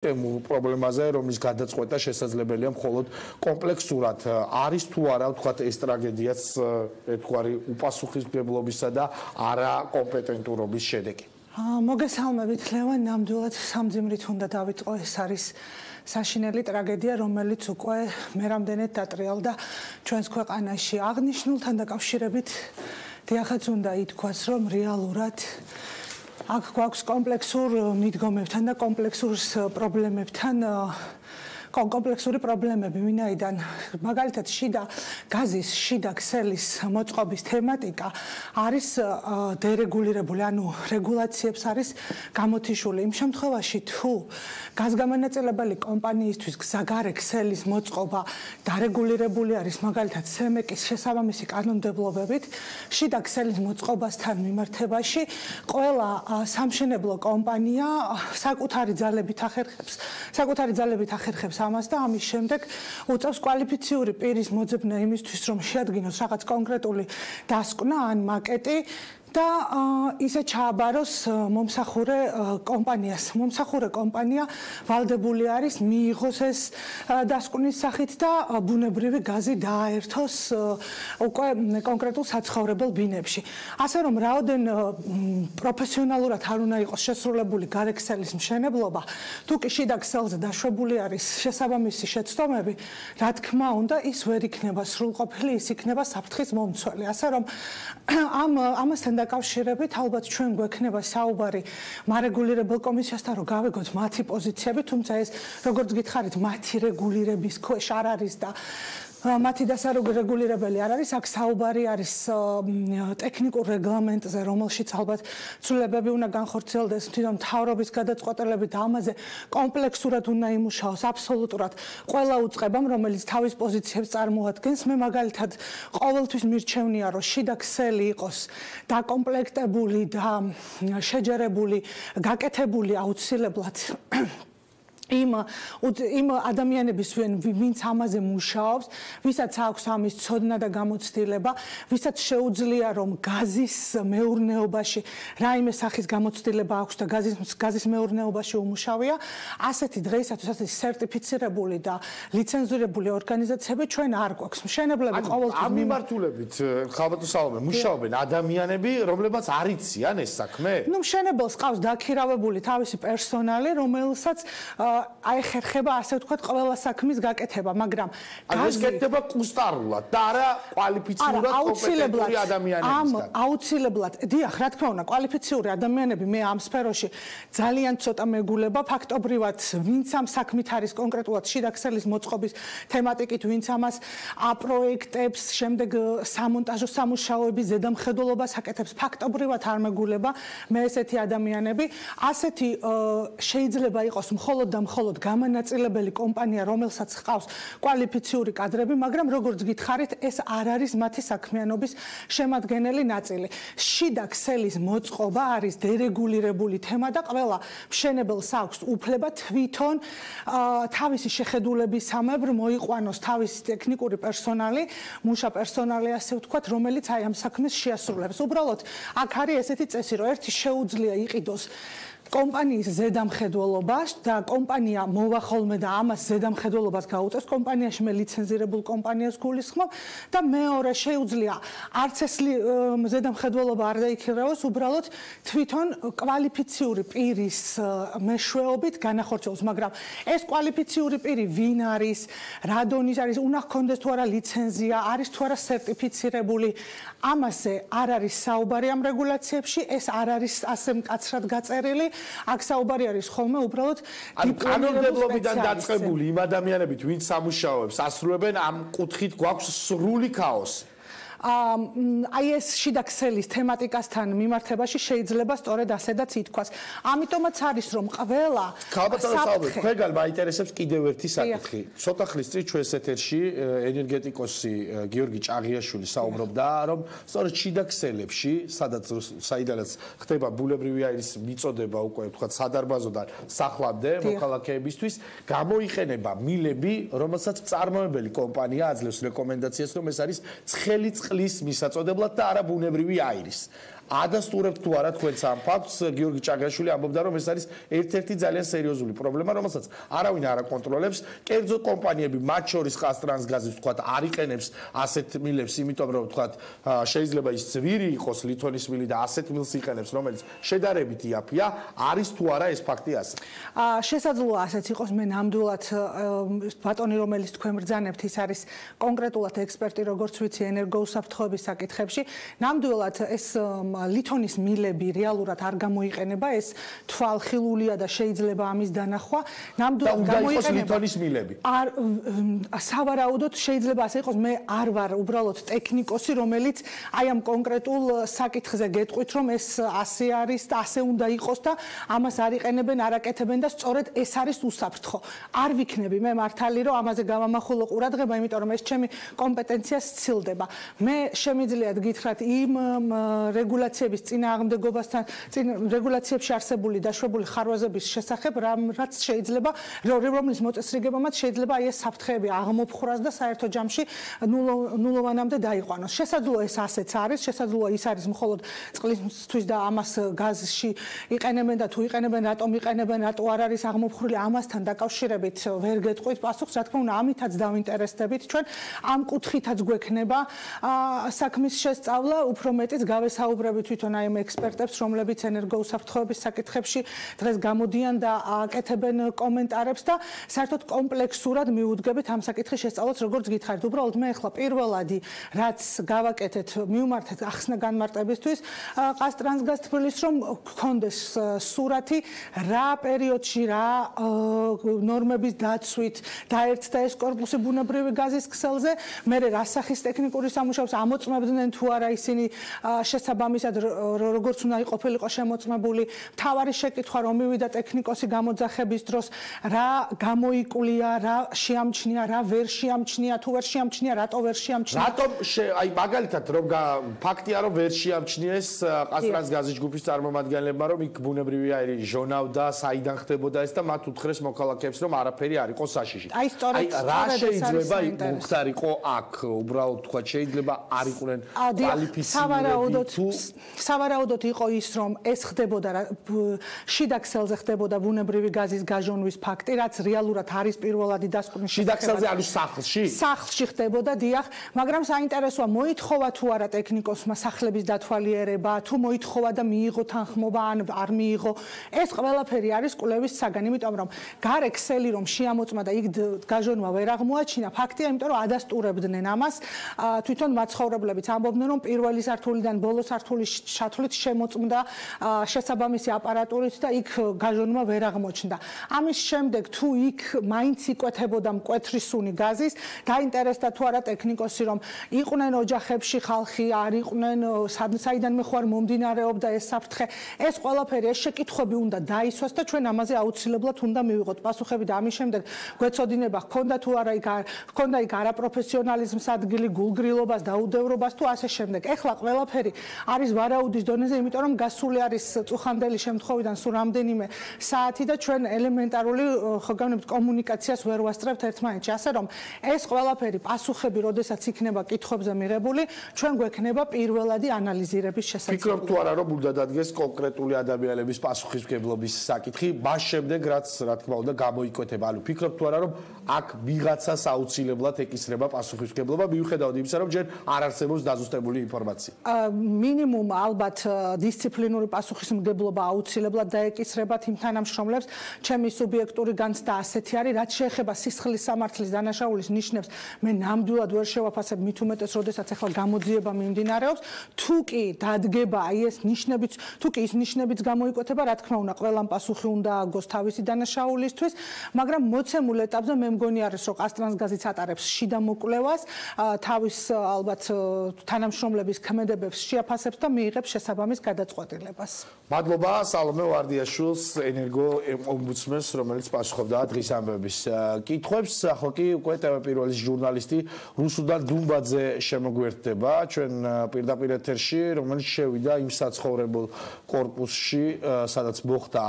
პრობლემაზე, რომლის გადაწყვეტა შესაძლებელია მხოლოდ კომპლექსურად არის თუ არა, ვთქვათ, ეს ტრაგედიაც ერთგვარი უპასუხისმგებლობისა და არა კომპეტენტურობის შედეგი. მოგესალმებით, ლევან, ნამდვილად სამძიმრით უნდა დავიწყო, ეს არის საშინელი ტრაგედია, რომელიც უკვე მე რამდენად დატრიალდა ჩვენს ქვეყანაში. აღნიშნულთან დაკავშირებით დიახაც უნდა ითქვას, რომ რეალურად აქ გვაქვს კომპლექსურ მიდგომებთან და კომპლექსური პრობლემები, ვინაიდან მაგალითად გაზის შიდა ქსელის მოწყობის თემატიკა არის დერეგულირებული, ანუ რეგულაციებს არის გამოთიშული. იმ შემთხვევაში, თუ გაზგამანაწილებელი კომპანიისთვის გზაგარე ქსელის მოწყობა დარეგულირებული არის, მაგალითად სემეკის შესაბამისი კანონმდებლობებით, შიდა ქსელის მოწყობასთან მიმართებაში ყველა სამშენებლო კომპანია საკუთარი ძალებით ახერხებს ამას და ამის შემდეგ უწევს კვალიფიციური პირის მოძებნა იმისთვის, რომ შეადგინოს რაღაც კონკრეტული დასკვნა ან მაკეტი და ისე ჩააბაროს მომსახურე კომპანიას. მომსახურე კომპანია ვალდებული არის მიიღოს ეს დასკვნის სახით და ბუნებრივი გაზი დააერთოს უკვე კონკრეტულ საცხოვრებელ ბინებში. ასე რომ რაოდენ პროფესიონალურად არ უნდა იყოს შესრულებული გარექსელის მშენებლობა, თუ კი შიდა ქსელზე დაშვებული არის შესაბამისი შეცდომები, რა თქმა უნდა, ის ვერ იქნება სრულყოფილი, ის იქნება საფრთხის მომცველი. ასე რომ ამასთან დაკავშირებით ალბათ ჩვენ გვექნება საუბარი მარეგულირებელ კომისიასთან, რომ გავიგოთ მათი პოზიციები, თუმცა ეს როგორც გითხარით, მათი რეგულირების ქვეშ არ არის და მათი დასარეგულირებელი არ არის. აქ საუბარი არის ტექნიკურ რეგლამენტზე, რომელშიც ალბათ ცვლილებები უნდა განხორციელდეს, თვითონ მთავრობის გადაწყვეტილებით და ამაზე კომპლექსურად უნდა იმუშაოს აბსოლუტურად ყველა უწყებამ, რომელიც თავის პოზიციებს წარმოადგენს. მე მაგალითად ყოველთვის მირჩევნია, რომ შიდა ქსელი იყოს დაკომპლექტებული და შეჯერებული, გაკეთებული აუცილებლად იმ ადამიანების, ვინც ამაზე მუშაობს, ვისაც აქვს ამის ცოდნა და გამოცდილება, ვისაც შეუძლია რომ გაზის მეურნეობაში რაიმე სახის გამოცდილება აქვს და გაზის მეურნეობაში უმუშავია, ასეთი დღეისათვის ასეთი სერტიფიცირებული და ლიცენზირებული ორგანიზაციები ჩვენ არ გვაქვს. მშენებლები ყოველთვის ამ მიმართულებით ხალხო საუბარ, მუშაობენ ადამიანები, რომლებიც არ იციან ეს საქმე? მშენებელს ყავს დაქირავებული თავისი პერსონალი, რომელსაც აეხერხება, ასე ვთქვათ, ყველა საქმის გაკეთება, მაგრამ ეს გაკეთება კუსტარულად და არა კვალიფიციური კომპეტენტური ადამიანებისგან. აუცილებლად, დიახ, რა თქმა უნდა, კვალიფიციური ადამიანები მე ამ სფეროში ძალიან ცოტა მეგულება, ფაქტობრივად, ვინც ამ საქმით არის კონკრეტულად შიდა ქსელის მოწყობის თემატიკით, ვინც ამას აპროექტებს, შემდეგ სამონტაჟო სამუშაოების ზედამხედველობას აკეთებს, ფაქტობრივად არ მეგულება მე ესეთი ადამიანები. ასეთი შეიძლება იყოს მხოლოდ და მხოლოდ გამანაწილებელი კომპანია, რომელსაც ჰყავს კვალიფიციური კადრები, მაგრამ როგორც გითხარით, ეს არ არის მათი საქმიანობის შემადგენელი ნაწილი. შიდა ქსელის მოწყობა არის დერეგულირებული თემა და ყველა მშენებელს აქვს უფლება თვითონ თავისი შეხედულებისამებრ მოიყვანოს თავისი ტექნიკური პერსონალი, მუშა პერსონალი, ასე ვთქვათ, რომელიც აი ამ საქმეს შეასრულებს. უბრალოდ აქ არის ესეთი წესი, რომ ერთი შეუძლია იყიდოს კომპანიის ზედამხედველობას და კომპანია მოვა ხოლმე და ამას ზედამხედველობას გაუწევს, კომპანიაში მე ლიცენზირებულ კომპანიას გულისხმობ და მეორე შეუძლია არც ეს ზედამხედველობა არ დაიქირავოს, უბრალოდ თვითონ კვალიფიციური პირის მეშვეობით განახორციელოს, მაგრამ ეს კვალიფიციური პირი ვინ არის, რა დონის არის, უნდა ჰქონდეს თუ არა ლიცენზია, არის თუ არა სერტიფიცირებული, ამაზე არ არის საუბარი ამ რეგულაციებში, ეს არ არის ასე მკაცრად გაწერილი. აქ საუბარი არის ხოლმე უბრალოდ კანონმდებლობიდან დაწყებული იმ ადამიანებით, ვინც სამუშაოებს ასრულებენ, ამ კუთხით გვაქვს სრული ქაოსი. აი ეს შიდა ქსელის თემატიკასთან მიმართებაში შეიძლება სწორედ ასედაც ითქვას. ამიტომაც არის რომ ყველა თქვენ მაინტერესებს კიდევ ერთი საკითხი. ცოტა ხნის წინ ჩვენს ეთერში ენერგეტიკოსი გიორგი ჭაღიაშვილი საუბრობდა, რომ სწორედ შიდა ქსელებში, საიდანაც ხდება ბუნებრივი აირის მიწოდება უკვე ვთქვათ სადარბაზოდან სახლამდე მოქალაქეებისთვის, გამოიყენება მილები, რომელსაც მწარმოებელი კომპანია აძლევს რეკომენდაციას, რომ ეს არის ცხელი წყლის მისაწოდებლად და არა ბუნებრივი აირის. ადასტურებთ თუ არა თქვენს ამ ფაქტს? გიორგი ჭაგაშვილი ამბობდა, რომ ეს არის ერთ-ერთი ძალიან სერიოზული პრობლემა, რომელსაც არავინ არ აკონტროლებს. კერძო კომპანიები, მათ შორის ყაზტრანსგაზის თქვათ, არ იყენებს ასეთ მილებს, იმიტომ რომ თქვათ, შეიძლება ის ძვირი იყოს ლითონის მილი და ასეთ მილს იყენებს, რომელიც შედარებით იაფია, არის თუ არა ეს ფაქტი ასე? შესაძლოა ასეც იყოს, მე ნამდვილად ბატონი, რომელიც თქვენ ბრძანებთ, ის არის კონკრეტულად ექსპერტი, როგორც ვიცი, ენერგოუსაფრთხოების საკითხებში. ნამდვილად ეს ლითონის მილები რეალურად არ გამოიყენება, ეს თვალხილულია და შეიძლება ამის დანახვა. ნამდვილად გამოიყენება ლითონის მილები. სავარაუდოდ შეიძლება ასე იყოს, მე არ ვარ უბრალოდ ტექნიკოსი, რომელიც აი ამ კონკრეტულ საკითხზე გეტყვით, რომ ეს ასე არის და ასე უნდა იყოს და ამას არ იყენებენ, არ აკეთებენ და სწორედ ეს არის უსაფრთხო. არ ვიქნები მე მართალი, რომ ამაზე გავამახვილო ყურადღება, იმიტომ რომ ეს ჩემი კომპეტენციას სცილდება. მე შემიძლიათ გითხრათ იმ რეგულაციების წინააღმდეგობასთან, რეგულაციებში არსებული დაშვებული ხარვაზების შესახებ, რაც შეიძლება, რომლის მოწესრიგებამაც შეიძლება აი ეს საფრთხეები აღმოფხრას და საერთო ჯამში ნულოვანამდე დაიყვანოს. შესაძლოა ეს ასეც არის, შესაძლოა ის არის მხოლოდ წყლისთვის და ამას გაზში იყენებენ და თუ იყენებენ, რატომ იყენებენ, რატო არ არის აღმოფხრილი, ამასთან დაკავშირებით ვერ გეტყვით პასუხს, რა თქმა უნდა, ამითაც დავინტერესდებით ჩვენ, ამ კუთხითაც გვექნება საქმის შესწავლა, უფრო მეტიც გავესაუბრებით თვითონ აი ამ ექსპერტებს, რომლებიც ენერგოუსაფრთხოების საკითხებში დღეს გამოდიან და აკეთებენ კომენტარებს და საერთოდ კომპლექსურად მიუძგებით ამ საკითხის შესწავლას, როგორც გითხარით. უბრალოდ მე ახლა პირველადი, რაც გავაკეთეთ, მივმართეთ ახსნა განმარტებისთვის ყაზტრანსგაზ თბილისს, რომ გქონდეს სურათი, რა პერიოდში, რა ნორმების დაცვით დაერთდა ეს კორპუსი ბუნებრივი გაზის ქსელზე, მერე რა სახის ტექნიკური სამუშაოს ამოწმებდნენ თუ არა ისინი შესაბამისად, როგორც უნდა იყოფილიყო შემოწმებული. მთავარი შეკითხვა, რომ მივიდა ტექნიკოსი გამოძახების დროს, რა გამოიკვლია, რა შეამჩნია, რა ვერ შეამჩნია, თუ ვერ შეამჩნია, რატო ვერ შეამჩნია. რატომ აი მაგალითად რომ ფაქტია, რომ ვერ შეამჩნიეს ყაზტრანსგაზის ჯგუფის წარმომადგენლებმა, რომ იქ ბუნებრივი აირი ჟონავდა, საიდან ხდებოდა ეს და მათ უთხრეს მოქალაქეებს, რომ არაფერი არ იყო საშიში. აი სწორედ რა შეიძლება მოხდარიყო აქ? უბრალოდ თქვა შეიძლება არ იყვნენ კვალიფიცირებული. სავარაუდოდ იყო ის, რომ ეს ხდებოდა შიდა ქსელზე ხდებოდა ბუნებრივი გაზის გაჟონვის ფაქტი, რაც რეალურად არის პირველადი დასკვნით. შიდა ქსელზე არის სახლში? სახლში ხდებოდა, დიახ, მაგრამ საინტერესოა, მოითხოვა თუ არა ტექნიკოსმა სახლების დათვალიერება, თუ მოითხოვა და მიიღო თანხმობა ან არ მიიღო. ეს ყველაფერი არის კვლევის საგანი, იმიტომ რომ გარე ქსელი რომ შეამოწმა და იქ გაჟონვა ვერ აღმოაჩინა, ფაქტია, იმიტომ რომ ადასტურებდნენ ამას. თვითონ მაცხოვრებლებიც ამბობდნენ, რომ პირველი სართულიდან ბოლო სართულის ჩათვლით შემოწმდა შესაბამისი აპარატურით და იქ გაჟონვა ვერ აღმოჩნდა. ამის შემდეგ თუ იქ მაინც იკვეთებოდა მკვეთრი სუნი გაზის, დაინტერესდა თუ არა ტექნიკოსი, რომ იყვნენ ოჯახებში ხალხი, არ იყვნენ, საიდანმე ხო არ მომდინარეობდა ეს საფრთხე. ეს ყველაფერი, ეს შეკითხვები უნდა დაისვას და ჩვენ ამაზე აუცილებლად უნდა მივიღოთ პასუხები და ამის შემდეგ გვეცოდინება, ჰქონდა თუ არა ჰქონდა იქ არაპროფესიონალიზმს ადგილი, გულგრილობას, დაუდევრობას თუ ასე შემდეგ. ეხლა ყველაფერი არის ვარაუდის დონეზე, იმიტომ რომ გასული არის წუხანდელი შემთხვევიდან სულ რამდენიმე საათი და ჩვენ ელემენტარული ხო გაგონებთ კომუნიკაციას ვერ ვასწრებთ ერთმანეთში, ასე რომ ეს ყველაფერი პასუხები, როდესაც იქნება კითხვებზე მიღებული, ჩვენ გვექნება პირველადი ანალიზირების შესაძლებლობა. ფიქრობ თუ არა, რომ უნდა დადგეს კონკრეტული ადამიანების პასუხისმგებლობის საკითხი, მას შემდეგ რაც რა თქმა უნდა გამოიკვეთება. ანუ ფიქრობ თუ არა, რომ აქ ვიღაცას აუცილებლად ეკისრება პასუხისმგებლობა, მიუხედავად იმისა, რომ ჯერ არ არსებობს დაზუსტებული ინფორმაცია. მინიმუმ ალბათ დისციპლინური პასუხისმგებლობა აუცილებლად დაეკისრებათ იმ თანამშრომლებს. ჩემი სუბიექტური განცდა ასეთი არის, რაც შეეხება სისხლის სამართლის დანაშაულის ნიშნებს, მე ნამდვილად ვერ შევაფასებ, მით უმეტეს, როდესაც ახლა გამოძიება მიმდინარეობს. თუ კი დადგება აი ეს ნიშნებიც, თუ კი ის ნიშნებიც გამოიკვეთება, რა თქმა უნდა, ყველამ პასუხი უნდა აგოს თავისი დანაშაულისთვის, მაგრამ მოცემულ ეტაპზე მე მგონი არის, რომ ყაზტრანსგაზიც ატარებს შიდა მოკვლევას, თავის ალბათ თანამშრომლების ქმედებებს შეაფასებს და მიიღებს შესაბამის გადაწყვეტილებას. მადლობა სალომე ვარდიაშვილს, ენერგო ომბუდსმენს, რომელიც პასუხობდა დღის ამბების კითხვებს. ახლა კი უკვე ტელე-პირველის ჟურნალისტი რუსუდან დუმბაძე შემოგვერთდება ჩვენ პირდაპირ ეთერში, რომელიც შევიდა იმ საცხოვრებელ კორპუსში, სადაც მოხდა